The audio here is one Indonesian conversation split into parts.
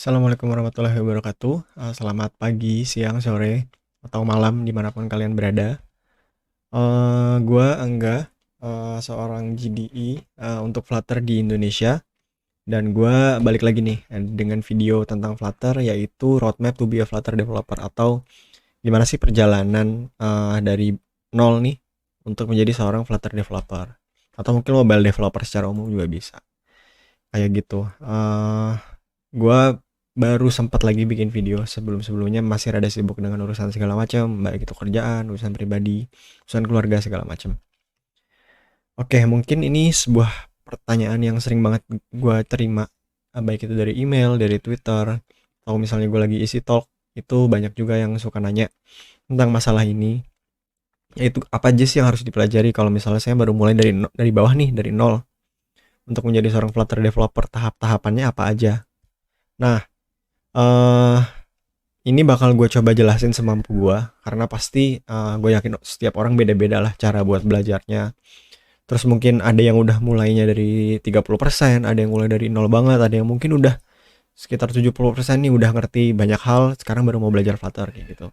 Assalamualaikum warahmatullahi wabarakatuh. Selamat pagi, siang, sore, atau malam dimanapun kalian berada. Gua Angga, seorang GDE untuk Flutter di Indonesia, dan gua balik lagi nih dengan video tentang Flutter, yaitu Roadmap to be a Flutter Developer, atau gimana sih perjalanan dari nol nih untuk menjadi seorang Flutter Developer, atau mungkin mobile developer secara umum juga bisa. Kayak gitu. Gua baru sempat lagi bikin video, sebelumnya masih rada sibuk dengan urusan segala macam, baik itu kerjaan, urusan pribadi, urusan keluarga segala macam. Oke, mungkin ini sebuah pertanyaan yang sering banget gua terima, baik itu dari email, dari Twitter, atau misalnya gue lagi isi talk, itu banyak juga yang suka nanya tentang masalah ini, yaitu apa aja sih yang harus dipelajari kalau misalnya saya baru mulai dari bawah nih, dari nol, untuk menjadi seorang Flutter developer, tahap-tahapannya apa aja. Nah, eh ini bakal gue coba jelasin semampu gue, karena pasti gue yakin setiap orang beda-beda lah cara buat belajarnya. Terus mungkin ada yang udah mulainya dari 30%, ada yang mulai dari nol banget, ada yang mungkin udah sekitar 70% nih udah ngerti banyak hal, sekarang baru mau belajar Flutter kayak gitu.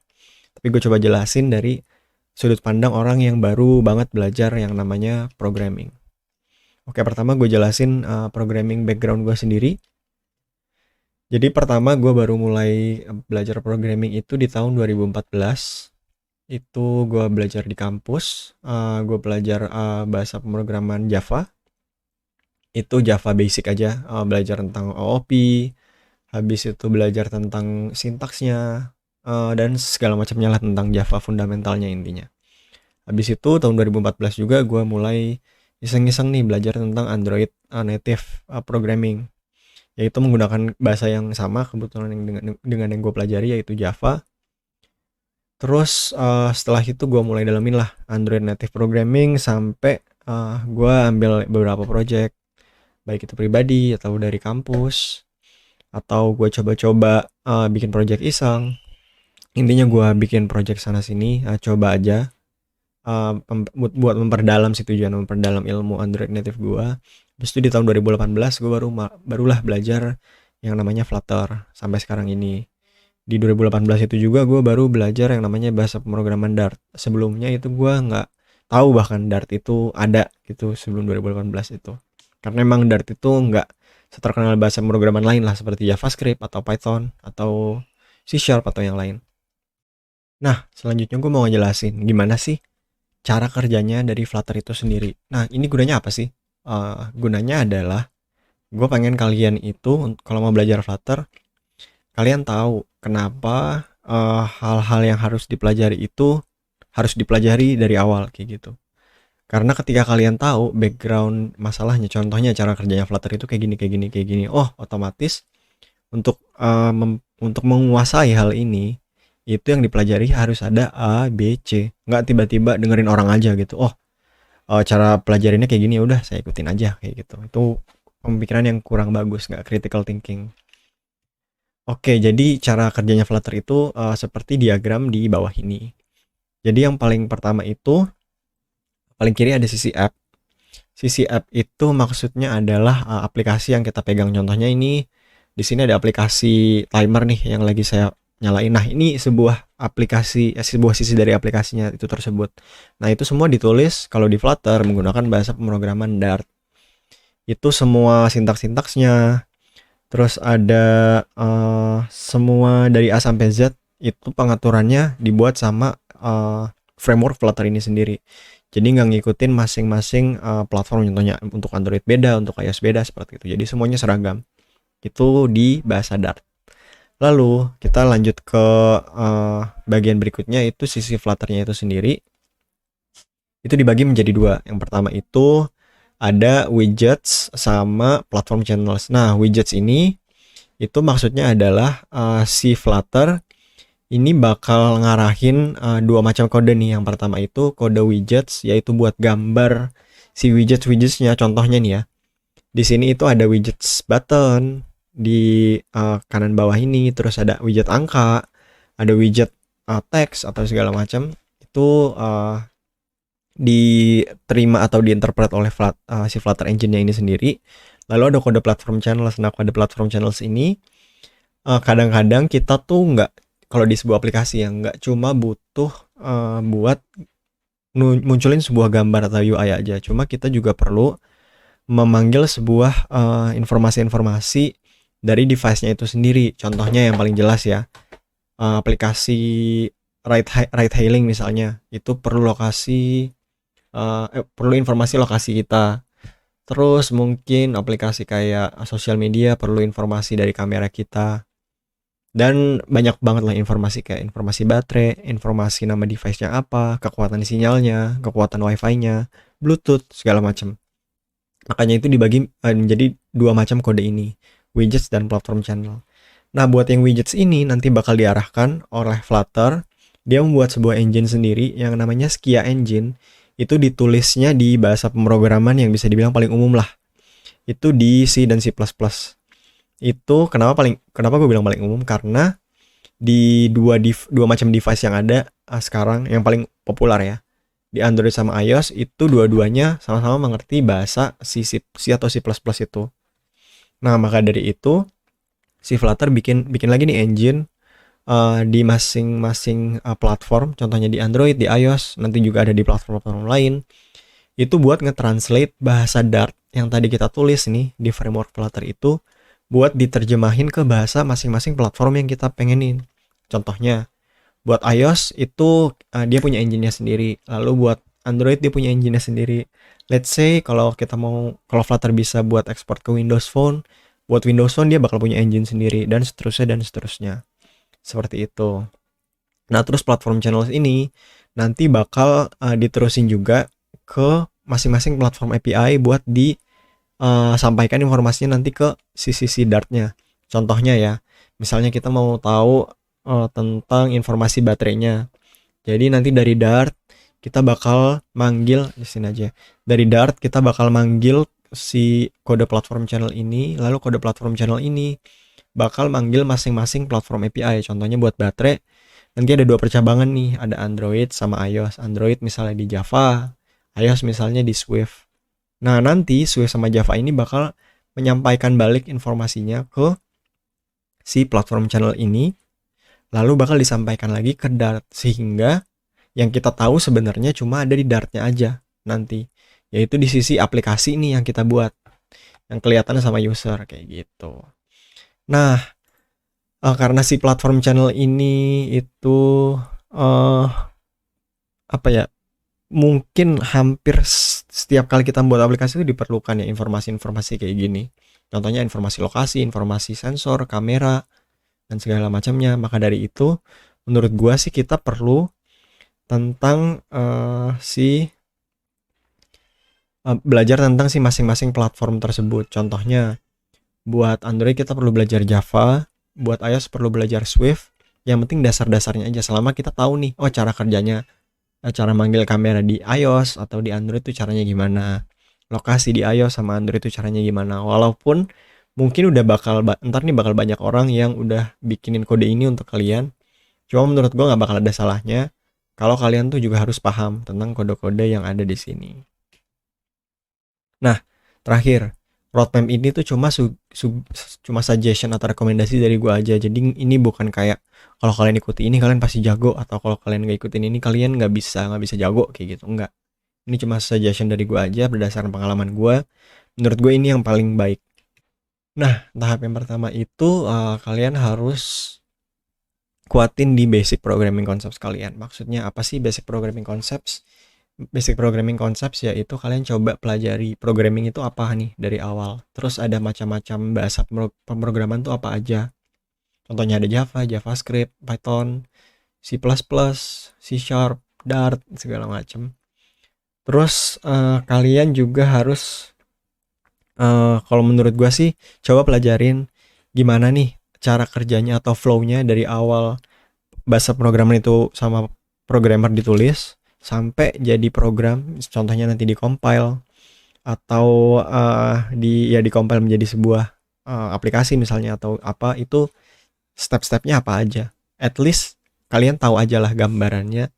Tapi gue coba jelasin dari sudut pandang orang yang baru banget belajar yang namanya programming. Oke, pertama gue jelasin programming background gue sendiri. Jadi pertama gue baru mulai belajar programming itu di tahun 2014. Itu gue belajar di kampus. Gue belajar bahasa pemrograman Java. Itu Java basic aja, belajar tentang OOP, habis itu belajar tentang sintaksnya, dan segala macamnya lah tentang Java fundamentalnya intinya. Habis itu tahun 2014 juga gue mulai iseng-iseng nih belajar tentang Android native programming, yaitu menggunakan bahasa yang sama kebetulan dengan yang gue pelajari, yaitu Java. Terus setelah itu gue mulai dalamin lah Android native programming sampai gue ambil beberapa project, baik itu pribadi atau dari kampus, atau gue coba-coba bikin project iseng. Intinya gue bikin project sana sini, coba aja buat memperdalam si tujuan, memperdalam ilmu Android native gue. Terus itu di tahun 2018 gue barulah belajar yang namanya Flutter sampai sekarang ini. Di 2018 itu juga gue baru belajar yang namanya bahasa pemrograman Dart. Sebelumnya itu gue nggak tahu bahkan Dart itu ada gitu sebelum 2018 itu. Karena emang Dart itu nggak seterkenal bahasa pemrograman lain lah seperti JavaScript atau Python atau C Sharp atau yang lain. Nah, selanjutnya gue mau ngejelasin gimana sih cara kerjanya dari Flutter itu sendiri. Nah, ini gunanya apa sih? Gunanya adalah gue pengen kalian itu kalau mau belajar Flutter, kalian tahu kenapa hal-hal yang harus dipelajari itu harus dipelajari dari awal kayak gitu. Karena ketika kalian tahu background masalahnya, contohnya cara kerjanya Flutter itu kayak gini, kayak gini, kayak gini, oh otomatis untuk menguasai hal ini, itu yang dipelajari harus ada A, B, C. Nggak tiba-tiba dengerin orang aja gitu. Oh, cara pelajarinnya kayak gini, ya udah saya ikutin aja kayak gitu. Itu pemikiran yang kurang bagus, nggak critical thinking. Oke, jadi cara kerjanya Flutter itu seperti diagram di bawah ini. Jadi yang paling pertama itu, paling kiri ada sisi app. Sisi app itu maksudnya adalah aplikasi yang kita pegang. Contohnya ini, di sini ada aplikasi timer nih yang lagi saya nyalain. Nah, ini sebuah aplikasi, sebuah sisi dari aplikasinya itu tersebut. Nah, itu semua ditulis kalau di Flutter menggunakan bahasa pemrograman Dart. Itu semua sintaks-sintaksnya. Terus ada semua dari A sampai Z itu pengaturannya dibuat sama framework Flutter ini sendiri. Jadi nggak ngikutin masing-masing platform, contohnya untuk Android beda, untuk iOS beda seperti itu. Jadi semuanya seragam. Itu di bahasa Dart. Lalu kita lanjut ke bagian berikutnya, itu sisi Flutternya itu sendiri. Itu dibagi menjadi dua. Yang pertama itu ada widgets sama platform channels. Nah, widgets ini itu maksudnya adalah si Flutter ini bakal ngarahin dua macam kode nih. Yang pertama itu kode widgets, yaitu buat gambar si widgetsnya. Contohnya nih ya, di sini itu ada widgets button di kanan bawah ini, terus ada widget angka, ada widget teks atau segala macam. Itu diterima atau diinterpret oleh si Flutter engine-nya ini sendiri. Lalu ada kode platform channels. Nah, kode platform channels ini kadang-kadang kita tuh nggak, kalau di sebuah aplikasi ya nggak cuma butuh buat munculin sebuah gambar atau UI aja, cuma kita juga perlu memanggil sebuah informasi-informasi dari device-nya itu sendiri. Contohnya yang paling jelas ya, aplikasi ride hailing misalnya, itu perlu perlu informasi lokasi kita. Terus mungkin aplikasi kayak sosial media perlu informasi dari kamera kita. Dan banyak banget lah informasi, kayak informasi baterai, informasi nama device-nya apa, kekuatan sinyalnya, kekuatan wifi-nya, bluetooth, segala macam. Makanya itu dibagi menjadi dua macam kode ini, widgets dan platform channel. Nah, buat yang widgets ini nanti bakal diarahkan oleh Flutter. Dia membuat sebuah engine sendiri yang namanya Skia Engine. Itu ditulisnya di bahasa pemrograman yang bisa dibilang paling umum lah. Itu di C dan C++. Itu kenapa gue bilang paling umum, karena di dua macam device yang ada sekarang yang paling populer ya, di Android sama iOS, itu dua-duanya sama-sama mengerti bahasa C atau C++ itu. Nah, maka dari itu si Flutter bikin lagi nih engine di masing-masing platform, contohnya di Android, di iOS, nanti juga ada di platform-platform lain. Itu buat nge-translate bahasa Dart yang tadi kita tulis nih di framework Flutter itu, buat diterjemahin ke bahasa masing-masing platform yang kita pengenin. Contohnya, buat iOS itu dia punya engine-nya sendiri. Lalu buat Android dia punya engine-nya sendiri. Let's say kalau Flutter bisa buat ekspor ke Windows Phone, buat Windows Phone dia bakal punya engine sendiri, dan seterusnya. Seperti itu. Nah, terus platform channels ini nanti bakal diterusin juga ke masing-masing platform API buat sampaikan informasinya nanti ke sisi Dart-nya. Contohnya ya, misalnya kita mau tahu tentang informasi baterainya. Jadi nanti dari Dart kita bakal manggil di sini aja. Dari Dart kita bakal manggil si kode platform channel ini, lalu kode platform channel ini bakal manggil masing-masing platform API. Contohnya buat baterai, nanti ada dua percabangan nih, ada Android sama iOS. Android misalnya di Java, iOS misalnya di Swift. Nah, nanti Swift sama Java ini bakal menyampaikan balik informasinya ke si platform channel ini, lalu bakal disampaikan lagi ke Dart, sehingga yang kita tahu sebenarnya cuma ada di Dart-nya aja nanti, yaitu di sisi aplikasi ini yang kita buat, yang kelihatan sama user kayak gitu. Nah, karena si platform channel ini itu apa ya, mungkin hampir setiap kali kita membuat aplikasi itu diperlukan ya informasi-informasi kayak gini. Contohnya informasi lokasi, informasi sensor, kamera, dan segala macamnya. Maka dari itu, menurut gua sih kita perlu tentang belajar tentang si masing-masing platform tersebut. Contohnya, buat Android kita perlu belajar Java, buat iOS perlu belajar Swift. Yang penting dasar-dasarnya aja, selama kita tahu nih, oh cara kerjanya, cara manggil kamera di iOS atau di Android itu caranya gimana, lokasi di iOS sama Android itu caranya gimana. Walaupun mungkin udah ntar nih bakal banyak orang yang udah bikinin kode ini untuk kalian, cuma menurut gue nggak bakal ada salahnya kalau kalian tuh juga harus paham tentang kode-kode yang ada di sini. Nah, terakhir, roadmap ini tuh cuma suggestion atau rekomendasi dari gue aja. Jadi ini bukan kayak kalau kalian ikuti ini kalian pasti jago, atau kalau kalian nggak ikutin ini kalian nggak bisa jago kayak gitu. Enggak. Ini cuma suggestion dari gue aja berdasarkan pengalaman gue. Menurut gue ini yang paling baik. Nah, tahap yang pertama itu kalian harus kuatin di basic programming concepts kalian. Maksudnya apa sih basic programming concepts? Basic programming concepts yaitu kalian coba pelajari programming itu apa nih dari awal. Terus ada macam-macam bahasa pemrograman tuh apa aja. Contohnya ada Java, JavaScript, Python, C++, C Sharp, Dart, segala macam. Terus kalian juga harus kalau menurut gua sih coba pelajarin gimana nih cara kerjanya atau flow-nya dari awal bahasa pemrograman itu sama programmer ditulis sampai jadi program, contohnya nanti di-compile atau di-compile menjadi sebuah aplikasi misalnya atau apa, itu step-stepnya apa aja. At least kalian tahu aja lah gambarannya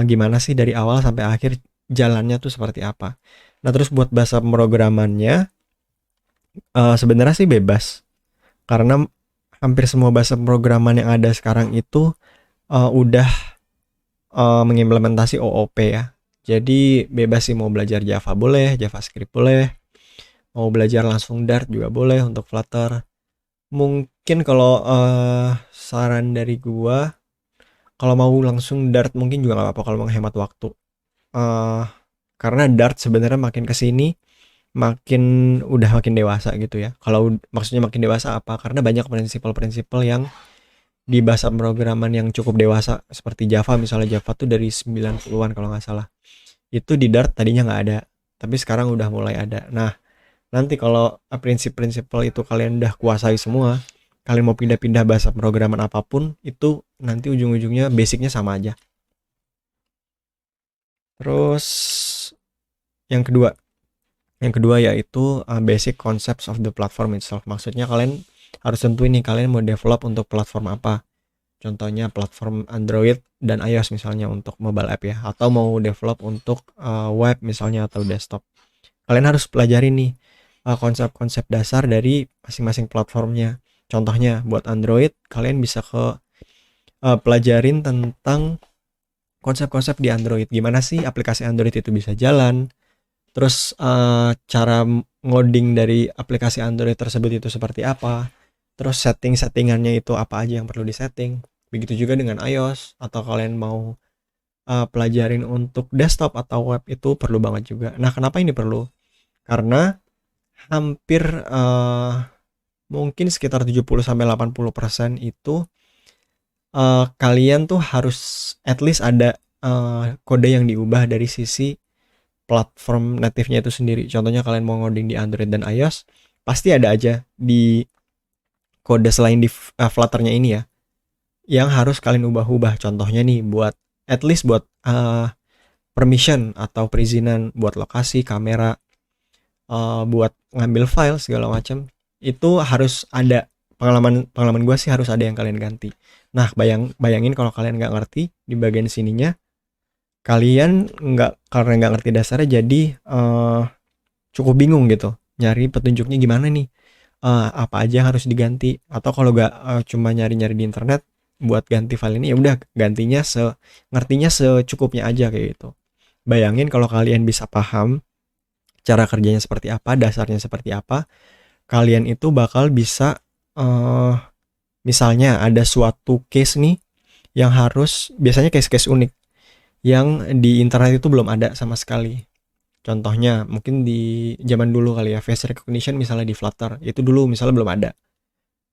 gimana sih dari awal sampai akhir jalannya tuh seperti apa. Nah, terus buat bahasa pemrogramannya sebenarnya sih bebas, karena hampir semua bahasa pemrograman yang ada sekarang itu udah mengimplementasi OOP ya. Jadi bebas sih, mau belajar Java boleh, JavaScript boleh, mau belajar langsung Dart juga boleh untuk Flutter. Mungkin kalau saran dari gua, kalau mau langsung Dart mungkin juga nggak apa-apa kalau menghemat waktu. Eh karena Dart sebenarnya makin kesini makin makin dewasa gitu ya. Kalau maksudnya makin dewasa apa? Karena banyak prinsipal-prinsipal yang di bahasa pemrograman yang cukup dewasa seperti Java, misalnya Java tuh dari 90-an kalau nggak salah. Itu di Dart tadinya nggak ada, tapi sekarang udah mulai ada. Nah, nanti kalau prinsip-prinsipal itu kalian udah kuasai semua, kalian mau pindah-pindah bahasa pemrograman apapun, itu nanti ujung-ujungnya basicnya sama aja. Terus yang kedua, yaitu basic concepts of the platform itself. Maksudnya kalian harus tentuin nih, kalian mau develop untuk platform apa. Contohnya platform Android dan iOS misalnya untuk mobile app ya, atau mau develop untuk web misalnya atau desktop. Kalian harus pelajari nih konsep-konsep dasar dari masing-masing platformnya. Contohnya buat Android, kalian bisa pelajarin tentang konsep-konsep di Android. Gimana sih aplikasi Android itu bisa jalan? Terus cara ngoding dari aplikasi Android tersebut itu seperti apa? Terus settingannya itu apa aja yang perlu disetting? Begitu juga dengan iOS, atau kalian mau pelajarin untuk desktop atau web, itu perlu banget juga. Nah, kenapa ini perlu? Karena hampir mungkin sekitar 70-80% itu kalian tuh harus at least ada kode yang diubah dari sisi platform native-nya itu sendiri. Contohnya kalian mau ngoding di Android dan iOS, pasti ada aja di kode selain di Flutter-nya ini ya, yang harus kalian ubah-ubah. Contohnya nih, buat at least buat permission atau perizinan buat lokasi, kamera, buat ngambil file segala macam, itu harus ada. Pengalaman gue sih harus ada yang kalian ganti. Nah, bayangin kalau kalian nggak ngerti di bagian sininya, kalian karena nggak ngerti dasarnya, jadi cukup bingung gitu nyari petunjuknya gimana nih, apa aja yang harus diganti. Atau kalau nggak cuma nyari-nyari di internet buat ganti file ini, ya udah gantinya ngertinya secukupnya aja kayak gitu. Bayangin kalau kalian bisa paham cara kerjanya seperti apa, dasarnya seperti apa, kalian itu bakal bisa misalnya ada suatu case nih yang harus, biasanya case-case unik yang di internet itu belum ada sama sekali. Contohnya mungkin di zaman dulu kali ya, face recognition misalnya di Flutter itu dulu misalnya belum ada.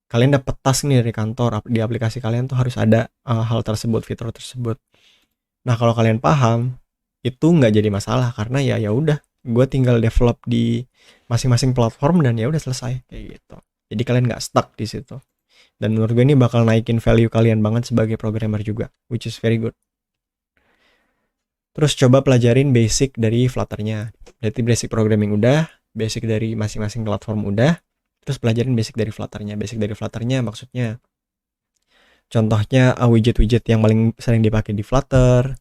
Kalian dapat task nih dari kantor, di aplikasi kalian tuh harus ada hal tersebut, fitur tersebut. Nah, kalau kalian paham, itu nggak jadi masalah, karena ya udah, gue tinggal develop di masing-masing platform dan ya udah selesai kayak gitu. Jadi kalian nggak stuck di situ. Dan menurut gue ini bakal naikin value kalian banget sebagai programmer juga, which is very good. Terus coba pelajarin basic dari Flutter-nya. Berarti basic programming udah, basic dari masing-masing platform udah, terus pelajarin basic dari Flutter-nya. Basic dari Flutter-nya maksudnya, contohnya widget-widget yang paling sering dipakai di Flutter.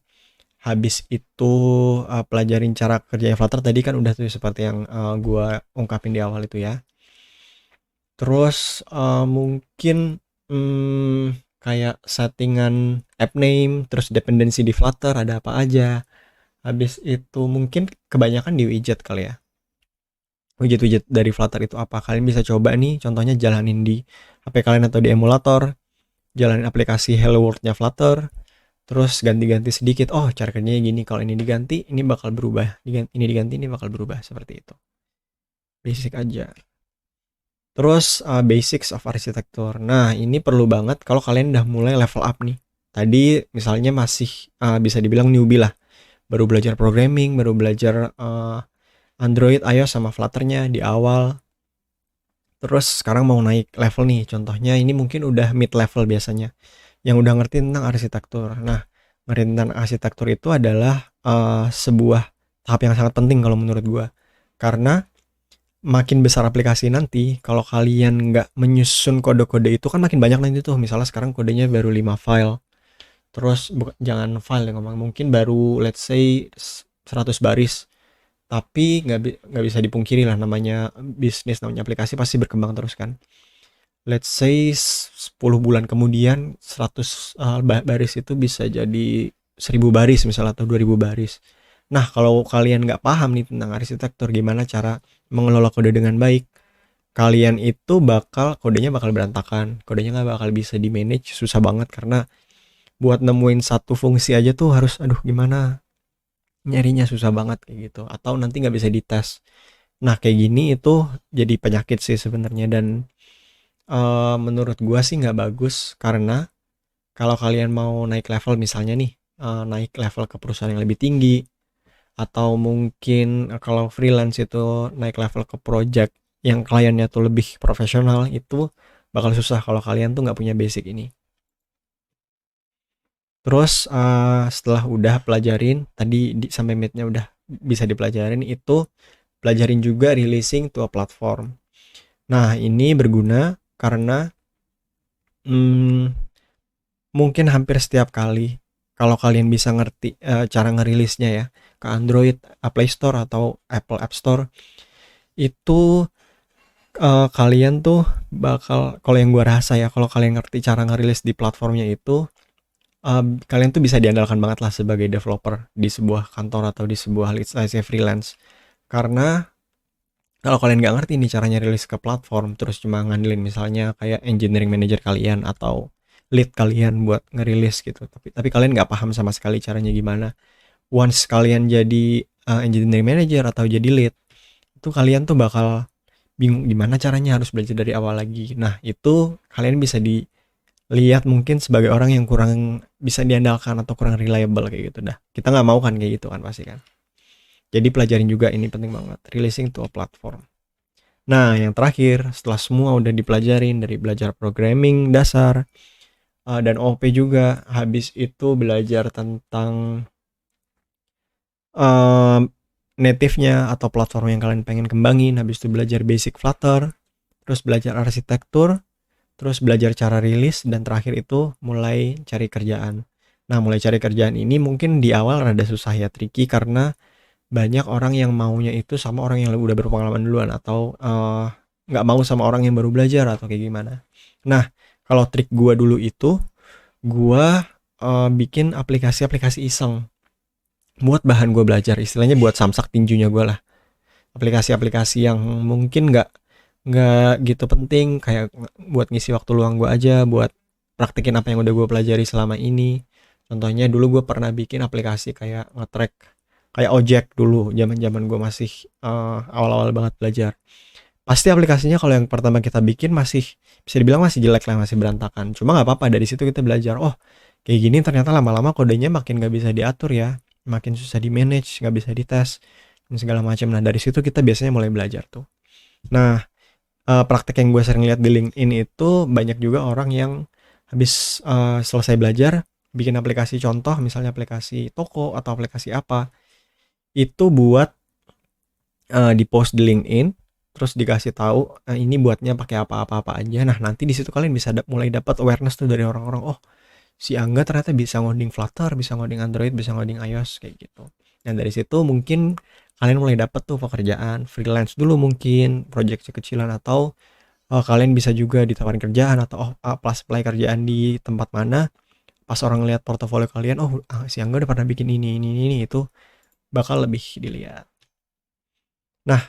Habis itu pelajarin cara kerjanya Flutter tadi kan udah tuh, seperti yang gua ungkapin di awal itu ya. Terus mungkin kayak settingan app name, terus dependensi di Flutter ada apa aja. Habis itu mungkin kebanyakan di widget kali ya. Widget-widget dari Flutter itu apa? Kalian bisa coba nih, contohnya jalanin di HP kalian atau di emulator. Jalanin aplikasi Hello World-nya Flutter. Terus ganti-ganti sedikit. Oh, cara kerjanya gini. Kalau ini diganti, ini bakal berubah. Ini diganti, ini bakal berubah. Seperti itu. Basic aja. Terus basics of architecture. Nah, ini perlu banget kalau kalian udah mulai level up nih. Tadi misalnya masih bisa dibilang newbie lah. Baru belajar programming, baru belajar Android, iOS sama Flutter-nya di awal. Terus sekarang mau naik level nih. Contohnya ini mungkin udah mid level biasanya, yang udah ngerti tentang arsitektur. Nah, ngerti tentang arsitektur itu adalah sebuah tahap yang sangat penting kalau menurut gua. Karena makin besar aplikasi nanti, kalau kalian nggak menyusun kode-kode itu kan makin banyak nanti tuh. Misalnya sekarang kodenya baru 5 file. Terus jangan file ya ngomong, mungkin baru let's say 100 baris. Tapi nggak bisa dipungkiri lah, namanya bisnis, namanya aplikasi pasti berkembang terus kan. let's say 10 bulan kemudian 100 baris itu bisa jadi 1000 baris misalnya atau 2000 baris. Nah, kalau kalian nggak paham nih tentang arsitektur, gimana cara mengelola kode dengan baik, kalian itu kodenya bakal berantakan, kodenya nggak bakal bisa di manage, susah banget karena buat nemuin satu fungsi aja tuh harus aduh gimana nyarinya, susah banget kayak gitu, atau nanti nggak bisa dites. Nah kayak gini itu jadi penyakit sih sebenarnya, dan menurut gua sih nggak bagus, karena kalau kalian mau naik level misalnya nih, naik level ke perusahaan yang lebih tinggi, atau mungkin kalau freelance itu naik level ke project yang kliennya tuh lebih profesional, itu bakal susah kalau kalian tuh nggak punya basic ini. Terus setelah udah pelajarin tadi sampai mid-nya udah bisa dipelajarin, itu pelajarin juga releasing to a platform. Nah ini berguna karena hmm, mungkin hampir setiap kali kalau kalian bisa ngerti cara ngerilisnya ya ke Android Play Store atau Apple App Store, itu kalian tuh bakal, kalau yang gua rasa ya, kalau kalian ngerti cara ngerilis di platformnya itu, kalian tuh bisa diandalkan banget lah sebagai developer di sebuah kantor atau di sebuah let's say freelance. Karena kalau kalian nggak ngerti nih caranya rilis ke platform, terus cuma ngandelin misalnya kayak engineering manager kalian atau lead kalian buat ngerilis gitu, tapi kalian nggak paham sama sekali caranya gimana. Once kalian jadi engineering manager atau jadi lead, itu kalian tuh bakal bingung gimana caranya, harus belajar dari awal lagi. Nah itu kalian bisa dilihat mungkin sebagai orang yang kurang bisa diandalkan atau kurang reliable kayak gitu dah. Kita nggak mau kan kayak gitu kan, pasti kan. Jadi pelajarin juga, ini penting banget, releasing to a platform. Nah, yang terakhir, setelah semua udah dipelajarin, dari belajar programming dasar dan OP juga, habis itu belajar tentang uh, native-nya atau platform yang kalian pengen kembangin, habis itu belajar basic Flutter, terus belajar arsitektur, terus belajar cara rilis, dan terakhir itu mulai cari kerjaan. Nah, mulai cari kerjaan ini mungkin di awal rada susah ya, tricky, karena banyak orang yang maunya itu sama orang yang udah berpengalaman duluan, atau nggak mau sama orang yang baru belajar atau kayak gimana. Nah, kalau trik gua dulu itu, gua bikin aplikasi-aplikasi iseng buat bahan gua belajar, istilahnya buat samsak tinjunya gua lah. Aplikasi-aplikasi yang mungkin nggak gitu penting, kayak buat ngisi waktu luang gua aja, buat praktekin apa yang udah gua pelajari selama ini. Contohnya dulu gue pernah bikin aplikasi kayak nge-track kayak ojek dulu, zaman-zaman gue masih awal-awal banget belajar. Pasti aplikasinya kalau yang pertama kita bikin masih bisa dibilang masih jelek lah, masih berantakan. Cuma nggak apa-apa, dari situ kita belajar. Oh, kayak gini ternyata lama-lama kodenya makin nggak bisa diatur ya, makin susah di manage, nggak bisa dites dan segala macam. Nah dari situ kita biasanya mulai belajar tuh. Nah praktek yang gue sering lihat di LinkedIn itu, banyak juga orang yang habis selesai belajar bikin aplikasi contoh, misalnya aplikasi toko atau aplikasi apa, itu buat di post di LinkedIn, terus dikasih tahu ini buatnya pakai apa-apa aja. Nah nanti di situ kalian bisa mulai dapat awareness tuh dari orang-orang, oh si Angga ternyata bisa ngoding Flutter, bisa ngoding Android, bisa ngoding iOS kayak gitu. Dan dari situ mungkin kalian mulai dapat tuh pekerjaan freelance dulu, mungkin project kecilan, atau kalian bisa juga ditawarin kerjaan, atau plus apply kerjaan di tempat mana, pas orang lihat portofolio kalian, oh si Angga udah pernah bikin ini, itu bakal lebih dilihat. Nah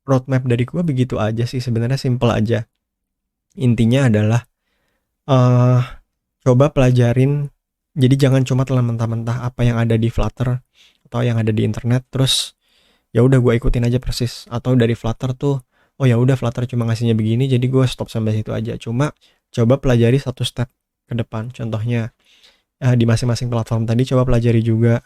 roadmap dari gue begitu aja sih sebenarnya, simple aja. Intinya adalah uh, coba pelajarin, jadi jangan cuma telan mentah-mentah apa yang ada di Flutter atau yang ada di internet, terus ya udah gue ikutin aja persis. Atau dari Flutter tuh, oh ya udah Flutter cuma ngasihnya begini, jadi gue stop sampai situ aja. Cuma coba pelajari satu step ke depan. Contohnya di masing-masing platform tadi, coba pelajari juga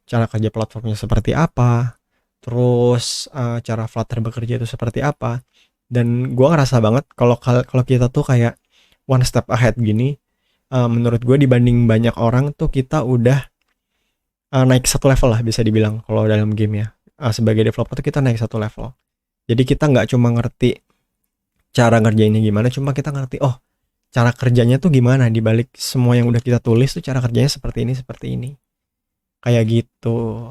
cara kerja platformnya seperti apa, terus cara Flutter bekerja itu seperti apa. Dan gue ngerasa banget kalau kita tuh kayak one step ahead gini, menurut gue dibanding banyak orang tuh, kita udah naik satu level lah bisa dibilang kalau dalam game ya. Sebagai developer tuh kita naik satu level, jadi kita nggak cuma ngerti cara ngerjainnya gimana, cuma kita ngerti oh cara kerjanya tuh gimana, dibalik semua yang udah kita tulis tuh cara kerjanya seperti ini kayak gitu.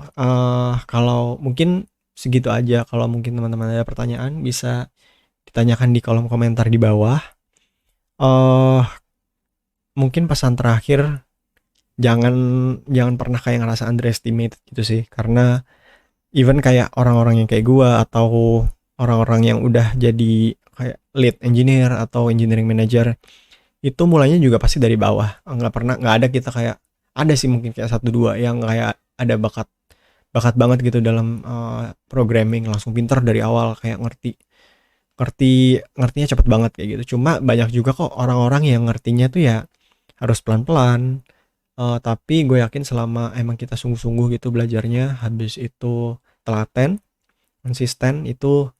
Kalau mungkin segitu aja. Kalau mungkin teman-teman ada pertanyaan, bisa tanyakan di kolom komentar di bawah. eh Mungkin pesan terakhir, jangan jangan pernah kayak ngerasa underestimate gitu sih, karena even kayak orang-orang yang kayak gua atau orang-orang yang udah jadi kayak lead engineer atau engineering manager, itu mulainya juga pasti dari bawah. Nggak ada kita kayak, ada sih mungkin kayak satu dua yang kayak ada bakat bakat banget gitu dalam programming, langsung pinter dari awal, kayak ngerti ngerti ngertinya cepet banget kayak gitu. Cuma banyak juga kok orang-orang yang ngertinya tuh ya harus pelan-pelan. Tapi gue yakin selama emang kita sungguh-sungguh gitu belajarnya, habis itu telaten, konsisten, itu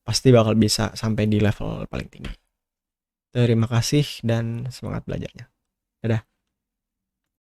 pasti bakal bisa sampai di level paling tinggi. Terima kasih dan semangat belajarnya. Dadah.